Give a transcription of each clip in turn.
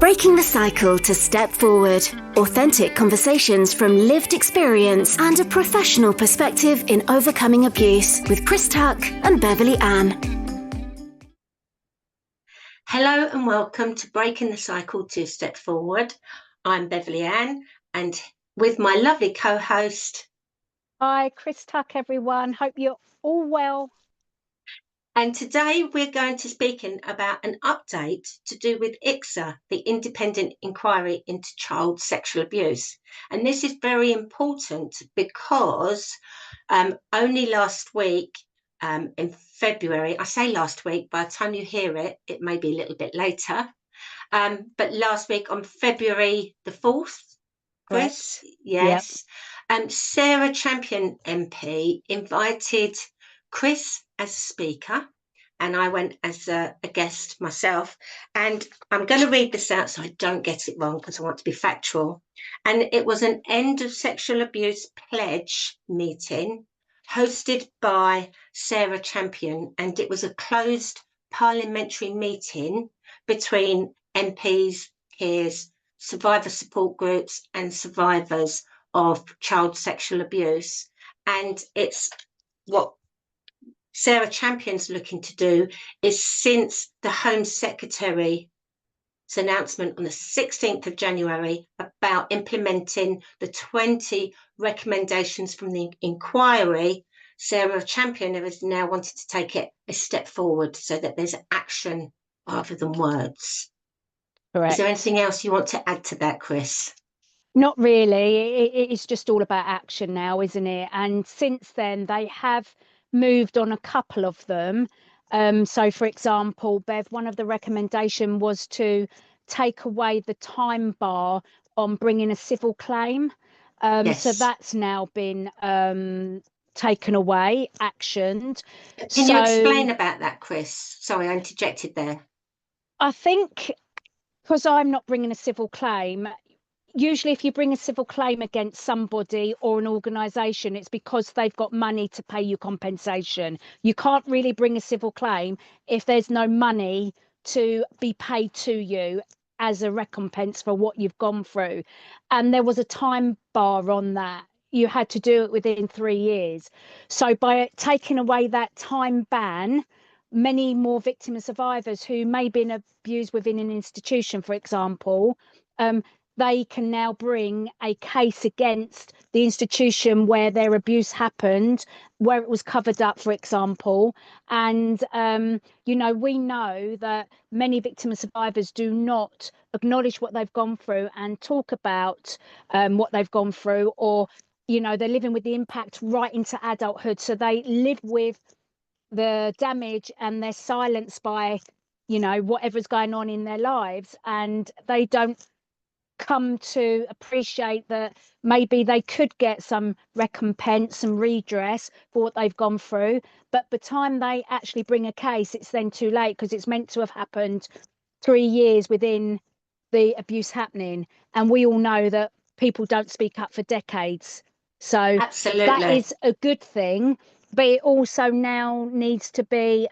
Breaking the cycle to step forward. Authentic conversations from lived experience and a professional perspective in overcoming abuse with Chris and Beverley Ann. Hello and welcome to Breaking the Cycle to Step Forward. I'm Beverley Ann and with my lovely co-host. Hi, Chris everyone. Hope you're all well. And today we're going to speak about an update to do with IICSA, the Independent Inquiry into Child Sexual Abuse. And this is very important because only last week, in February, I say last week, by the time you hear it, it may be a little bit later. But last week on February the 4th, Chris, yes, yep. Sarah Champion MP invited Chris as a speaker, and I went as a guest myself. And I'm going to read this out so I don't get it wrong because I want to be factual. And it was an end of sexual abuse pledge meeting hosted by Sarah Champion, and it was a closed parliamentary meeting between MPs, peers, survivor support groups and survivors of child sexual abuse. And it's what Sarah Champion's looking to do is, since the Home Secretary's announcement on the 16th of January about implementing the 20 recommendations from the inquiry, Sarah Champion has now wanted to take it a step forward so that there's action rather than words. Correct. Is there anything else you want to add to that, Chris? Not really. It's just all about action now, isn't it? And since then, they have moved on a couple of them. So, for example, Bev, one of the recommendation was to take away the time bar on bringing a civil claim. Yes. So that's now been taken away, actioned. Can you explain about that, Chris? Sorry, I interjected there. I think because I'm not bringing a civil claim, usually if you bring a civil claim against somebody or an organisation, it's because they've got money to pay you compensation. You can't really bring a civil claim if there's no money to be paid to you as a recompense for what you've gone through. And there was a time bar on that. You had to do it within 3 years. So by taking away that time ban, many more victims and survivors who may have been abused within an institution, for example, they can now bring a case against the institution where their abuse happened, where it was covered up, for example. And, we know that many victims and survivors do not acknowledge what they've gone through and talk about what they've gone through, or, they're living with the impact right into adulthood. So they live with the damage and they're silenced by, whatever's going on in their lives, and they don't come to appreciate that maybe they could get some recompense and redress for what they've gone through, but by the time they actually bring a case, it's then too late, because it's meant to have happened 3 years within the abuse happening, and we all know that people don't speak up for decades. So absolutely, that is a good thing, but it also now needs to be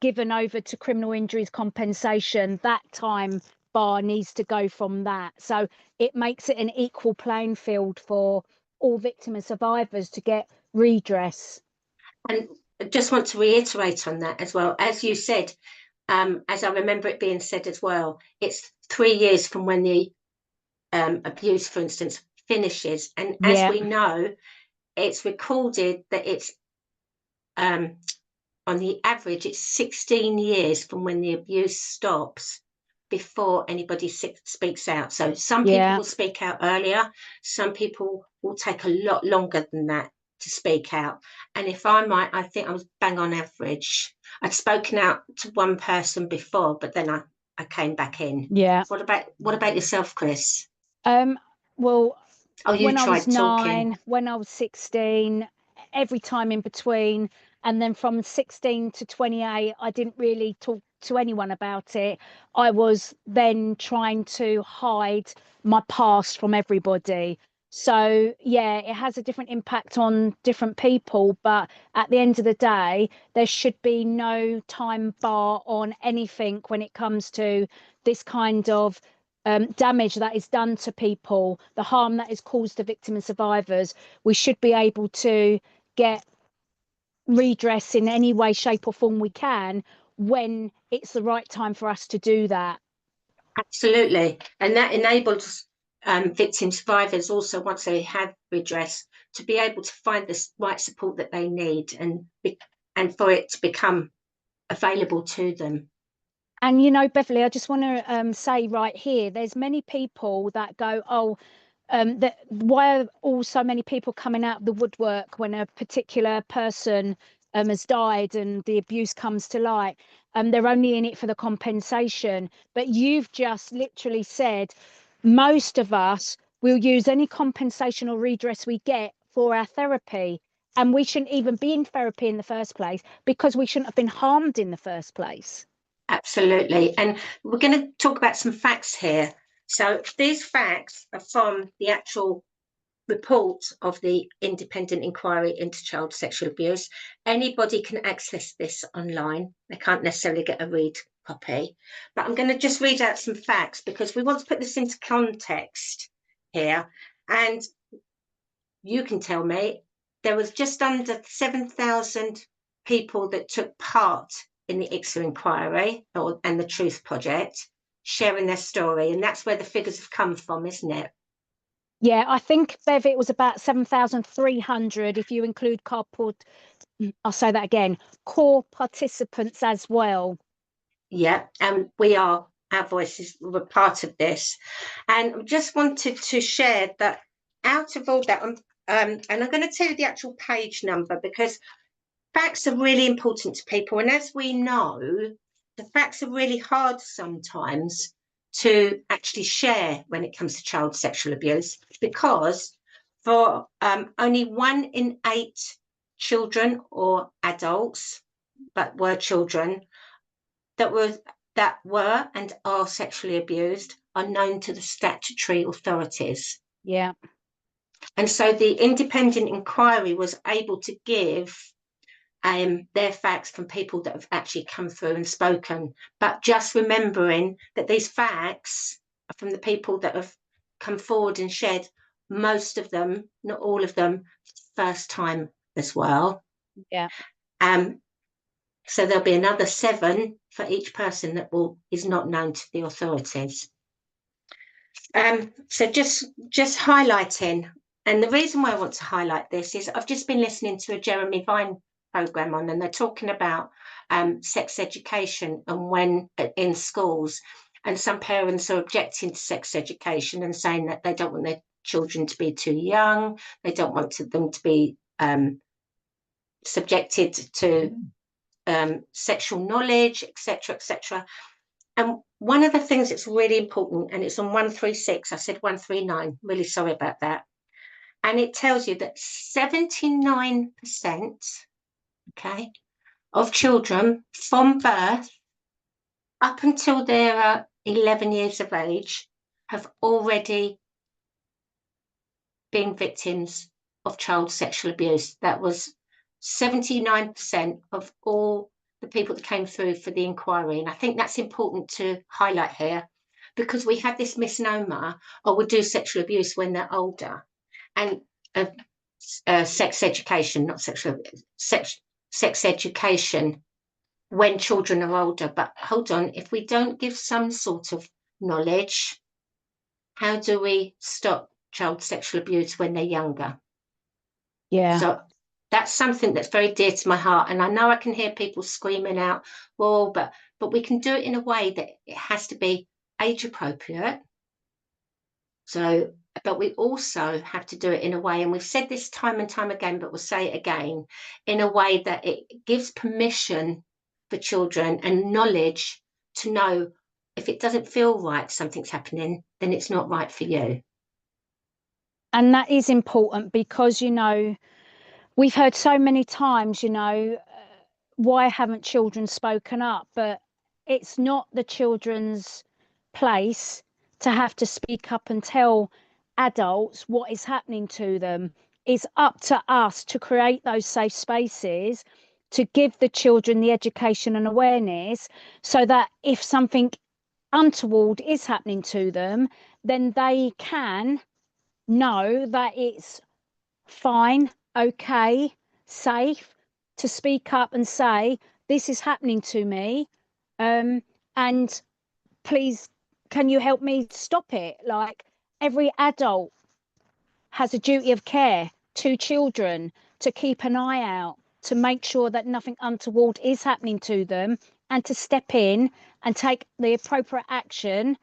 given over to criminal injuries compensation. That time bar needs to go from that. So it makes it an equal playing field for all victims and survivors to get redress. And I just want to reiterate on that as well. As you said, as I remember it being said as well, it's 3 years from when the abuse, for instance, finishes. And as we know, it's recorded that it's on the average, it's 16 years from when the abuse stops before anybody speaks out. So some people will speak out earlier. Some people will take a lot longer than that to speak out. And if I'm right, I think I was bang on average. I'd spoken out to one person before, but then I came back in. Yeah. What about yourself, Chris? Well, when I was 9, when I was 16, every time in between. And then from 16 to 28, I didn't really talk to anyone about it. I was then trying to hide my past from everybody. So, yeah, it has a different impact on different people. But at the end of the day, there should be no time bar on anything when it comes to this kind of damage that is done to people, the harm that is caused to victims and survivors. We should be able to get redress in any way, shape, or form we can when it's the right time for us to do that. Absolutely. And that enables victim survivors also, once they have redress, to be able to find the right support that they need and for it to become available to them. And, you know, Beverley, I just want to say right here, there's many people that go, oh, why are all so many people coming out of the woodwork when a particular person has died and the abuse comes to light? They're only in it for the compensation. But you've just literally said most of us will use any compensation or redress we get for our therapy. And we shouldn't even be in therapy in the first place because we shouldn't have been harmed in the first place. Absolutely. And we're going to talk about some facts here. So these facts are from the actual report of the independent inquiry into child sexual abuse. Anybody can access this online. They can't necessarily get a read copy, but I'm going to just read out some facts because we want to put this into context here. And you can tell me, there was just under 7,000 people that took part in the IICSA inquiry and the Truth Project, sharing their story. And that's where the figures have come from, isn't it? Yeah, I think, Bev, it was about 7,300 if you include I'll say that again, core participants as well. Yeah, and our voices were part of this. And just wanted to share that out of all that, and I'm going to tell you the actual page number because facts are really important to people. And as we know, the facts are really hard sometimes to actually share when it comes to child sexual abuse, because for only 1 in 8 children or adults, but were children, that were and are sexually abused are known to the statutory authorities. Yeah. And so the independent inquiry was able to give their facts from people that have actually come through and spoken, but just remembering that these facts are from the people that have come forward and shared, most of them, not all of them, first time as well. Yeah. So there'll be another 7 for each person that is not known to the authorities. So just highlighting, and the reason why I want to highlight this is I've just been listening to a Jeremy Vine program on, and they're talking about sex education and when in schools, and some parents are objecting to sex education and saying that they don't want their children to be too young, they don't want them to be subjected to sexual knowledge, etc., etc. And one of the things that's really important, and it's on 136, I said 139, really sorry about that. And it tells you that 79%, okay, of children from birth up until they're 11 years of age have already been victims of child sexual abuse. That was 79% of all the people that came through for the inquiry. And I think that's important to highlight here, because we have this misnomer, oh, we'll do sexual abuse when they're older. And sex education, not sexual, sex education when children are older. But hold on, if we don't give some sort of knowledge, how do we stop child sexual abuse when they're younger? Yeah. So that's something that's very dear to my heart. And I know I can hear people screaming out, well, but we can do it in a way that it has to be age appropriate. So, but we also have to do it in a way, and we've said this time and time again, but we'll say it again, in a way that it gives permission for children and knowledge to know if it doesn't feel right, something's happening, then it's not right for you. And that is important because, you know, we've heard so many times, you know, why haven't children spoken up? But it's not the children's place to have to speak up and tell adults what is happening to them. It's up to us to create those safe spaces, to give the children the education and awareness, so that if something untoward is happening to them, then they can know that it's fine, okay, safe to speak up and say, this is happening to me, and please, can you help me stop it? Like, every adult has a duty of care to children, to keep an eye out, to make sure that nothing untoward is happening to them, and to step in and take the appropriate action,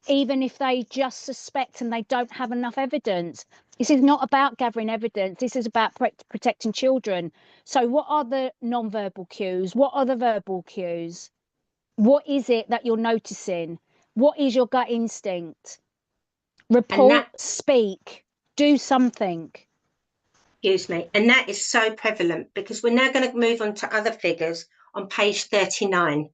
even if they just suspect and they don't have enough evidence. This is not about gathering evidence. This is about protecting children. So what are the non-verbal cues? What are the verbal cues? What is it that you're noticing? What is your gut instinct? Report, speak, do something. Excuse me. And that is so prevalent, because we're now going to move on to other figures on page 39.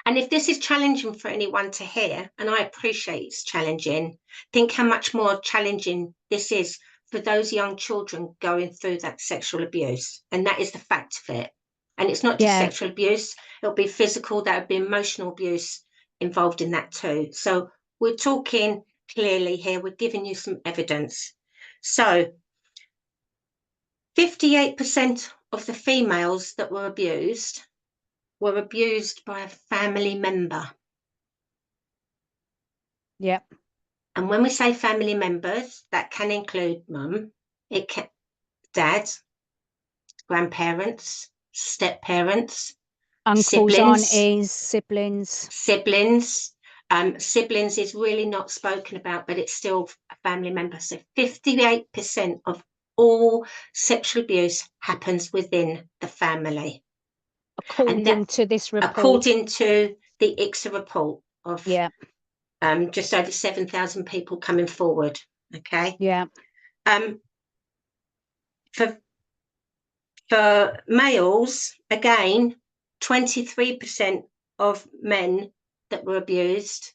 And if this is challenging for anyone to hear, and I appreciate it's challenging, think how much more challenging this is for those young children going through that sexual abuse. And that is the fact of it. And it's not just sexual abuse, it'll be physical, there'll be emotional abuse involved in that too. So we're talking clearly here, we're giving you some evidence. So 58% of the females that were abused by a family member. Yep. And when we say family members, that can include mum, it can dad, grandparents, step-parents, uncles, siblings, aunties, siblings. Siblings is really not spoken about, but it's still a family member. So 58% of all sexual abuse happens within the family. According to this report. According to the IICSA report of just over 7,000 people coming forward. Okay. Yeah. For males, again, 23% of men that were abused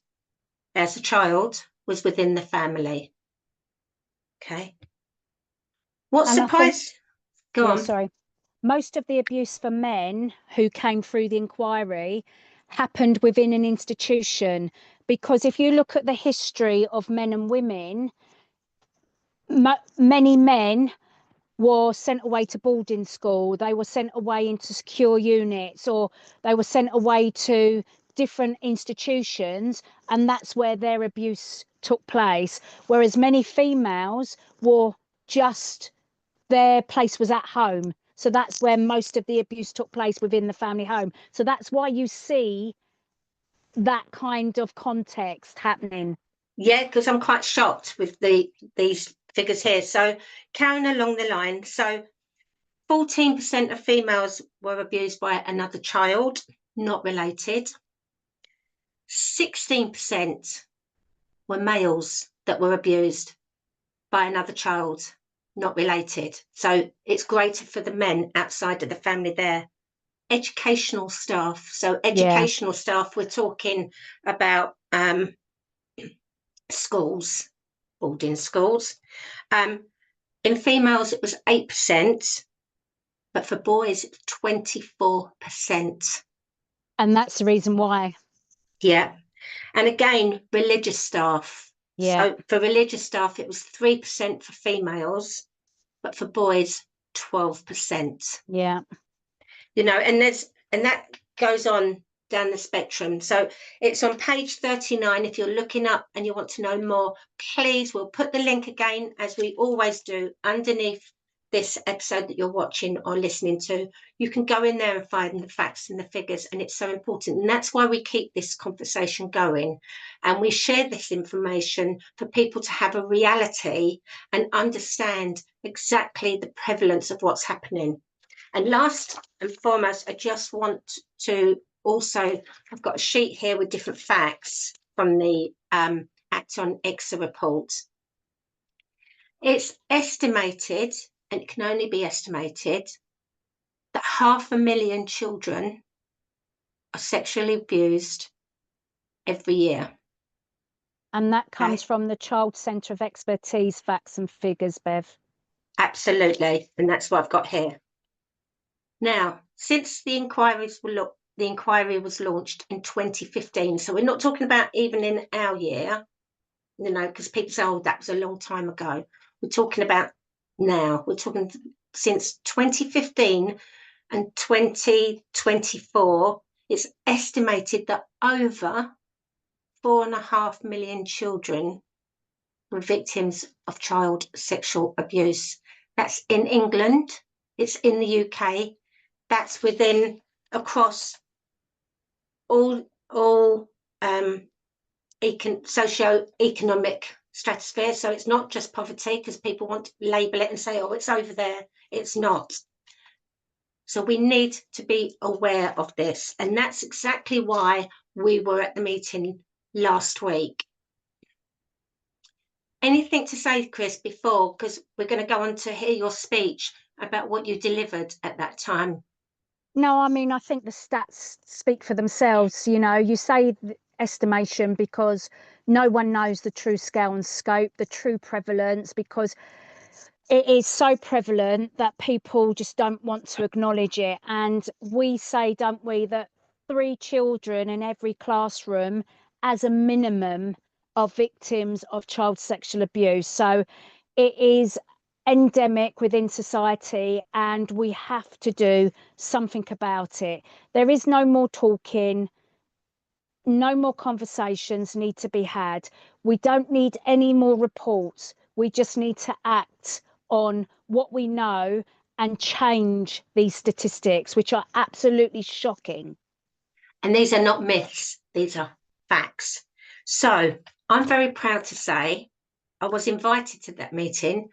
as a child was within the family. Okay. What surprised? Go on. Sorry. Most of the abuse for men who came through the inquiry happened within an institution, because if you look at the history of men and women, many men were sent away to boarding school, they were sent away into secure units, or they were sent away to different institutions, and that's where their abuse took place. Whereas many females were just, their place was at home. So that's where most of the abuse took place, within the family home. So that's why you see that kind of context happening. Yeah, because I'm quite shocked with these figures here. So carrying along the line, so 14% of females were abused by another child, not related. 16% were males that were abused by another child, not related. So it's greater for the men outside of the family there. Educational staff. So educational staff, we're talking about schools, boarding schools. In females, it was 8%, but for boys, it's 24%. And that's the reason why. Yeah. And again, religious staff. Yeah. So for religious staff, it was 3% for females, but for boys, 12%. Yeah. You know, and that goes on down the spectrum. So it's on page 39. If you're looking up and you want to know more, please, we'll put the link again, as we always do, underneath this episode that you're watching or listening to. You can go in there and find the facts and the figures, and it's so important. And that's why we keep this conversation going, and we share this information for people to have a reality and understand exactly the prevalence of what's happening. And last and foremost, I just want to also, I've got a sheet here with different facts from the Act on IICSA report. It's estimated, and it can only be estimated, that 500,000 children are sexually abused every year. And that comes from the Child Centre of Expertise, Facts and Figures, Bev. Absolutely. And that's what I've got here. Now, since the inquiry was launched in 2015, so we're not talking about even in our year, you know, because people say, oh, that was a long time ago. We're talking about now. We're talking since 2015 and 2024, it's estimated that over 4.5 million children were victims of child sexual abuse. That's in England, it's in the UK, that's within across all socio-economic stratosphere. So it's not just poverty, because people want to label it and say, oh, it's over there. It's not. So we need to be aware of this. And that's exactly why we were at the meeting last week. Anything to say, Chris, before, because we're going to go on to hear your speech about what you delivered at that time? No, I mean, I think the stats speak for themselves. You know, you say estimation because no one knows the true scale and scope, the true prevalence, because it is so prevalent that people just don't want to acknowledge it. And we say, don't we, that 3 children in every classroom as a minimum are victims of child sexual abuse. So it is endemic within society, and we have to do something about it. There is no more talking, no more conversations need to be had. We don't need any more reports. We just need to act on what we know and change these statistics, which are absolutely shocking. And these are not myths, these are facts. So I'm very proud to say I was invited to that meeting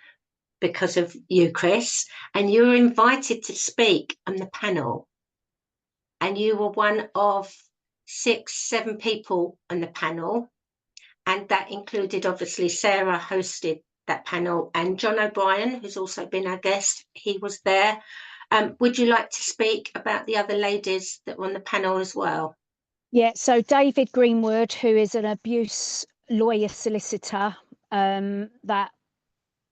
because of you, Chris, and you were invited to speak on the panel. And you were one of 6-7 people on the panel. And that included, obviously, Sarah hosted that panel, and John O'Brien, who's also been our guest, he was there. Would you like to speak about the other ladies that were on the panel as well? Yeah, so David Greenwood, who is an abuse lawyer solicitor, that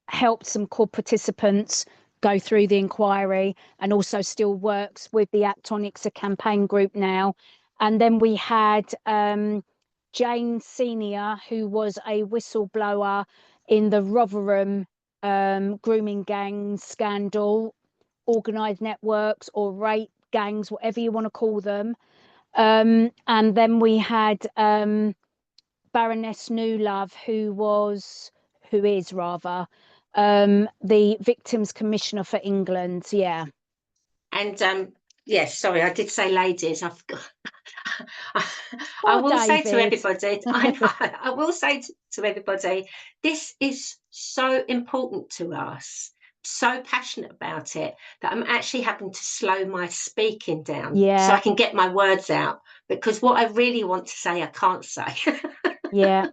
helped some core participants go through the inquiry, and also still works with the Act on IICSA campaign group now. And then we had Jane Senior, who was a whistleblower in the Rotherham grooming gang scandal, organised networks or rape gangs, whatever you want to call them. And then we had Baroness Newlove, who is the Victims Commissioner for England. Yeah. And yes, sorry, I did say ladies. I forgot. I Oh, will say to David. everybody, I will say to everybody, this is so important to us, so passionate about it, that I'm actually having to slow my speaking down so I can get my words out, because what I really want to say, I can't say. Yeah.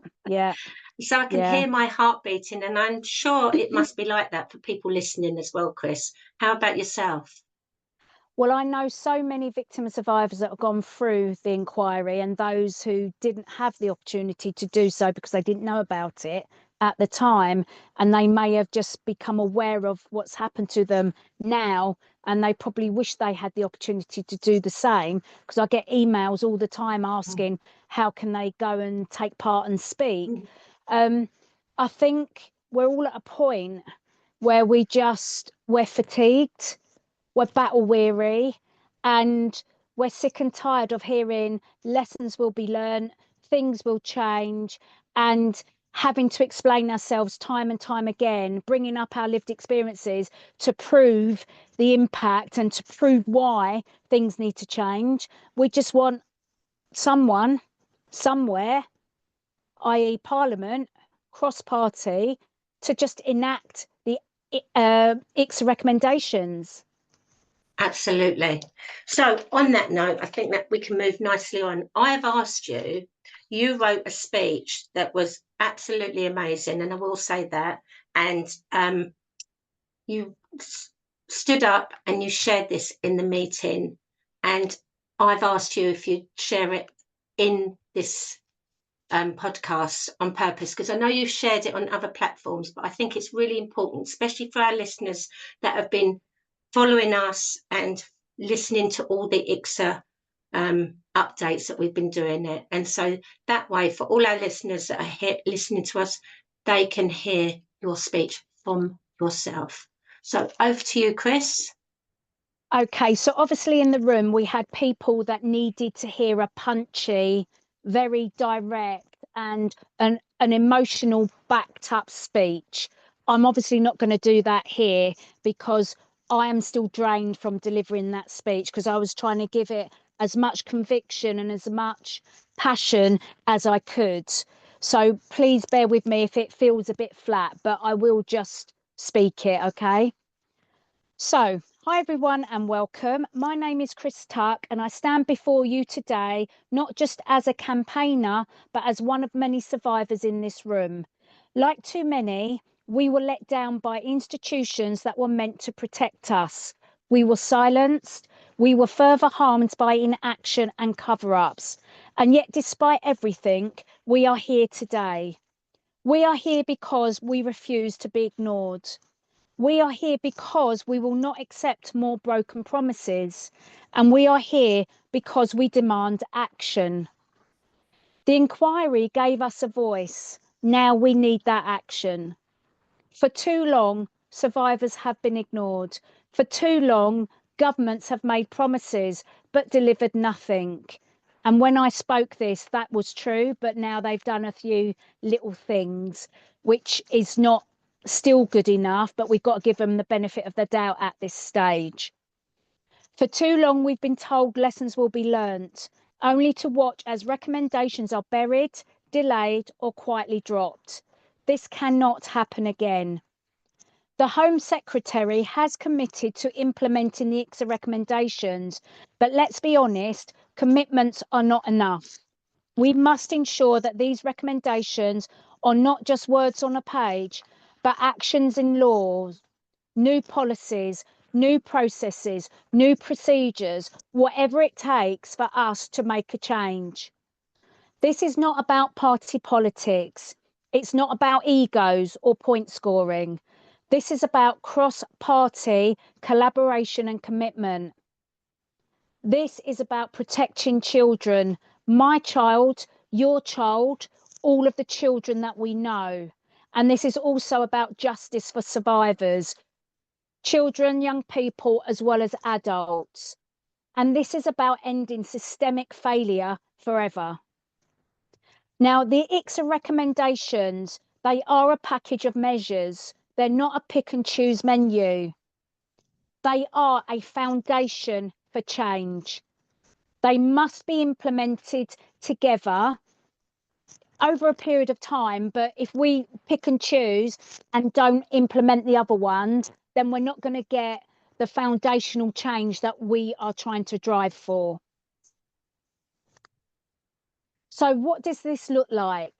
So I can hear my heart beating, and I'm sure it must be like that for people listening as well, Chris. How about yourself? Well, I know so many victim survivors that have gone through the inquiry, and those who didn't have the opportunity to do so because they didn't know about it at the time, and they may have just become aware of what's happened to them now, and they probably wish they had the opportunity to do the same, because I get emails all the time asking how can they go and take part and speak. I think we're all at a point where we're fatigued, we're battle weary, and we're sick and tired of hearing lessons will be learned, things will change, and having to explain ourselves time and time again, bringing up our lived experiences to prove the impact and to prove why things need to change. We just want someone somewhere, i.e. Parliament, cross-party, to just enact the IICSA recommendations. Absolutely. So on that note, I think that we can move nicely on. I've asked you, you wrote a speech that was absolutely amazing, and I will say that. And you stood up and you shared this in the meeting. And I've asked you if you'd share it in this podcast on purpose, because I know you've shared it on other platforms, but I think it's really important, especially for our listeners that have been following us and listening to all the IICSA updates that we've been doing it. And so that way, for all our listeners that are here listening to us, they can hear your speech from yourself. So over to you, Chris. Okay, so obviously in the room we had people that needed to hear a punchy, very direct and an emotional backed up speech. I'm obviously not going to do that here because I am still drained from delivering that speech, because I was trying to give it as much conviction and as much passion as I could. So please bear with me if it feels a bit flat, but I will just speak it, okay? So, hi everyone and welcome. My name is Chris Tuck and I stand before you today not just as a campaigner, but as one of many survivors in this room. Like too many, we were let down by institutions that were meant to protect us. We were silenced, we were further harmed by inaction and cover-ups. And yet, despite everything, we are here today. We are here because we refuse to be ignored. We are here because we will not accept more broken promises, and we are here because we demand action. The inquiry gave us a voice. Now we need that action. For too long, survivors have been ignored. For too long, governments have made promises but delivered nothing. And when I spoke this, that was true, but now they've done a few little things, which is not still good enough, but we've got to give them the benefit of the doubt at this stage. For too long, we've been told lessons will be learnt, only to watch as recommendations are buried, delayed, or quietly dropped. This cannot happen again. The Home Secretary has committed to implementing the IICSA recommendations, but let's be honest, commitments are not enough. We must ensure that these recommendations are not just words on a page, but actions in laws, new policies, new processes, new procedures, whatever it takes for us to make a change. This is not about party politics. It's not about egos or point scoring. This is about cross-party collaboration and commitment. This is about protecting children, my child, your child, all of the children that we know. And this is also about justice for survivors, children, young people, as well as adults. And this is about ending systemic failure forever. Now, the IICSA recommendations, they are a package of measures. They're not a pick and choose menu. They are a foundation for change. They must be implemented together over a period of time, but if we pick and choose and don't implement the other ones, then we're not going to get the foundational change that we are trying to drive for. So what does this look like?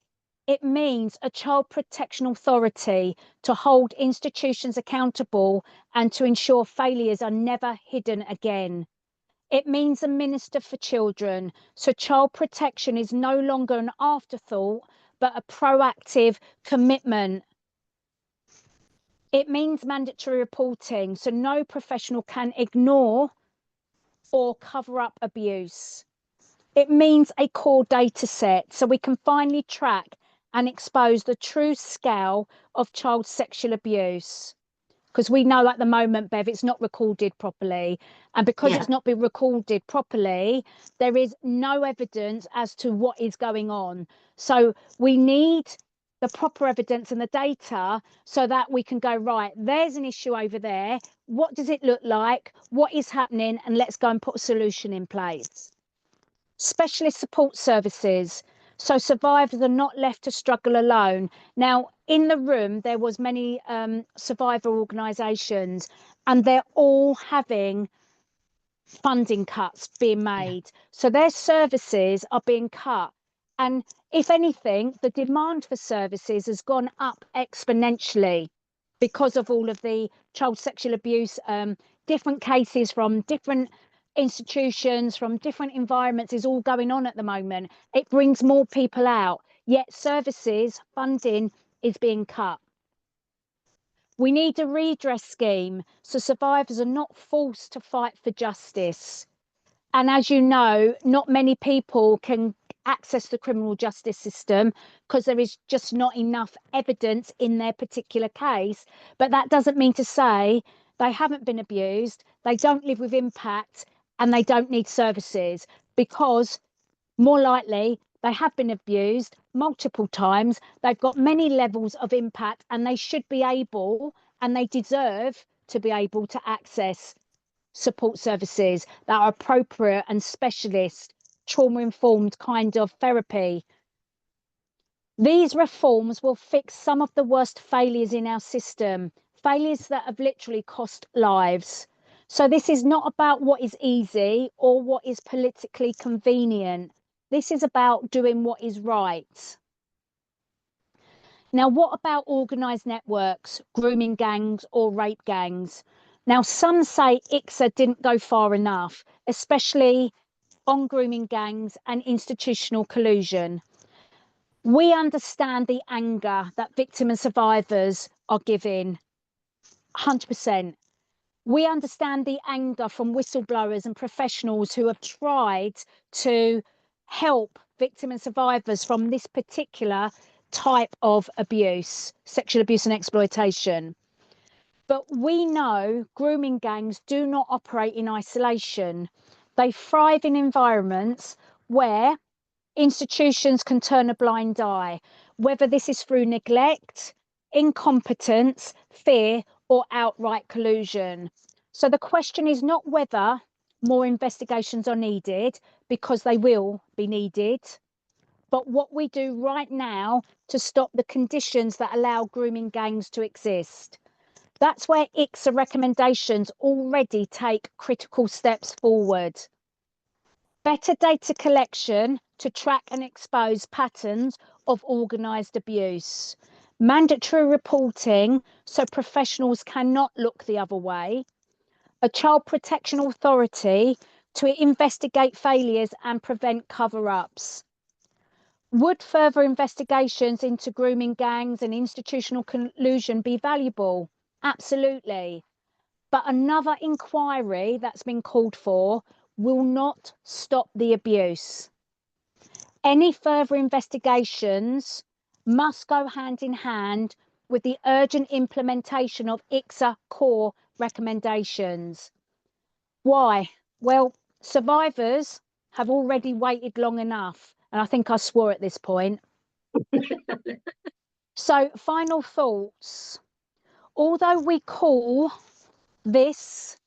It means a child protection authority to hold institutions accountable and to ensure failures are never hidden again. It means a minister for children, so child protection is no longer an afterthought, but a proactive commitment. It means mandatory reporting, so no professional can ignore or cover up abuse. It means a core data set, so we can finally track and expose the true scale of child sexual abuse. Because we know at the moment, Bev, it's not recorded properly. And because it's not been recorded properly, there is no evidence as to what is going on. So we need the proper evidence and the data so that we can go, right, there's an issue over there. What does it look like? What is happening? And let's go and put a solution in place. Specialist support services, so survivors are not left to struggle alone. Now, in the room, there was many survivor organisations, and they're all having funding cuts being made. So their services are being cut. And if anything, the demand for services has gone up exponentially because of all of the child sexual abuse, different cases from different institutions, from different environments is all going on at the moment. It brings more people out. yet services funding is being cut. We need a redress scheme so survivors are not forced to fight for justice. And as you know, not many people can access the criminal justice system because there is just not enough evidence in their particular case. But that doesn't mean to say they haven't been abused, they don't live with impact, and they don't need services, because more likely they have been abused multiple times. They've got many levels of impact, and they should be able, and they deserve to be able to access support services that are appropriate and specialist, trauma-informed kind of therapy. These reforms will fix some of the worst failures in our system, failures that have literally cost lives. So this is not about what is easy or what is politically convenient. This is about doing what is right. Now, what about organised networks, grooming gangs or rape gangs? Now, some say IICSA didn't go far enough, especially on grooming gangs and institutional collusion. We understand the anger that victims and survivors are giving, 100%. We understand the anger from whistleblowers and professionals who have tried to help victims and survivors from this particular type of abuse, sexual abuse and exploitation. But we know grooming gangs do not operate in isolation. They thrive in environments where institutions can turn a blind eye, whether this is through neglect, incompetence, fear, or outright collusion. So the question is not whether more investigations are needed, because they will be needed, but what we do right now to stop the conditions that allow grooming gangs to exist. That's where IICSA recommendations already take critical steps forward. Better data collection to track and expose patterns of organised abuse. Mandatory reporting so professionals cannot look the other way. A child protection authority to investigate failures and prevent cover-ups. Would further investigations into grooming gangs and institutional collusion be valuable? Absolutely. But another inquiry that's been called for will not stop the abuse. Any further investigations must go hand in hand with the urgent implementation of IICSA core recommendations. Why? Well, survivors have already waited long enough, and I think I swore at this point. So, final thoughts. Although we call this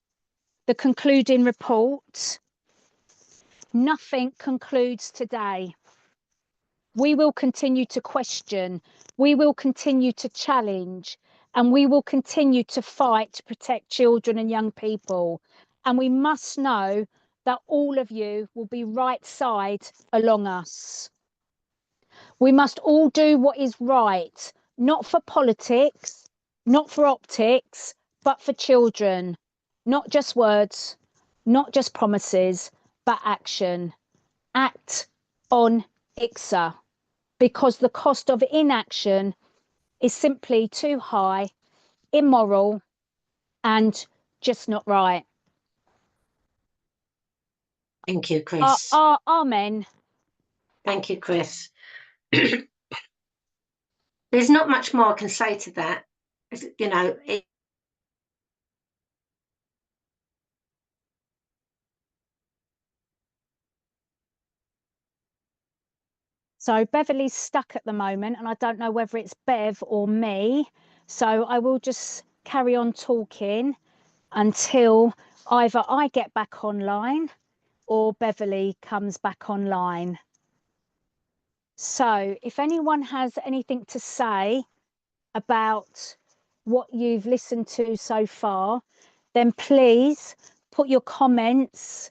the concluding report, nothing concludes today. We will continue to question, we will continue to challenge, and we will continue to fight to protect children and young people. And we must know that all of you will be right side along us. We must all do what is right, not for politics, not for optics, but for children. Not just words, not just promises, but action. Act on IICSA, because the cost of inaction is simply too high, immoral, and just not right. Thank you, Chris. Amen. Thank you, Chris. There's not much more I can say to that. You know, So Beverly's stuck at the moment, and I don't know whether it's Bev or me. So I will just carry on talking until either I get back online or Beverly comes back online. So if anyone has anything to say about what you've listened to so far, then please put your comments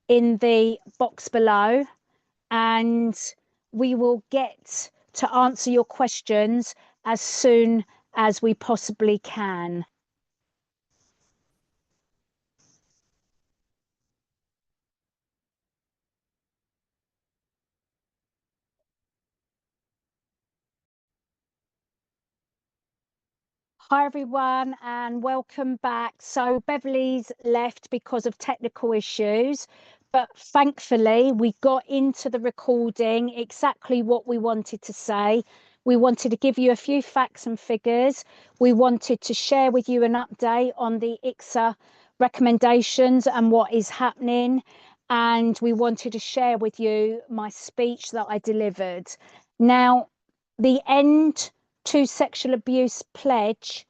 in the box below, and we will get to answer your questions as soon as we possibly can. Hi everyone and welcome back. So Beverley's left because of technical issues, but thankfully we got into the recording exactly what we wanted to say. We wanted to give you a few facts and figures. We wanted to share with you an update on the IICSA recommendations and what is happening. And we wanted to share with you my speech that I delivered. Now, the End to Sexual Abuse pledge,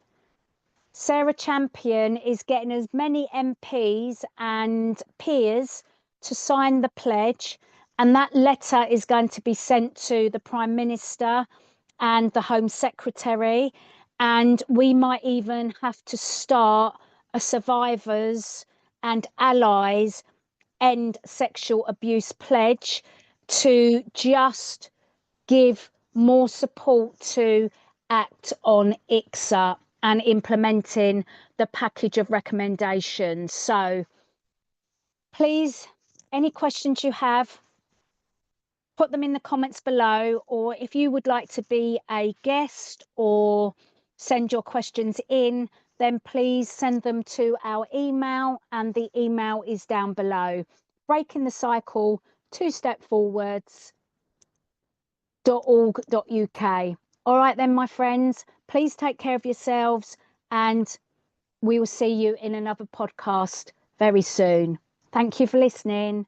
Sarah Champion is getting as many MPs and peers to sign the pledge, and that letter is going to be sent to the Prime Minister and the Home Secretary, and we might even have to start a survivors and allies end sexual abuse pledge to just give more support to act on IICSA and implementing the package of recommendations. So please, any questions you have, put them in the comments below, or if you would like to be a guest or send your questions in, then please send them to our email, and the email is down below. Breaking the Cycle 2 Step Forwards .org.uk. All right then, my friends, please take care of yourselves, and we will see you in another podcast very soon. Thank you for listening.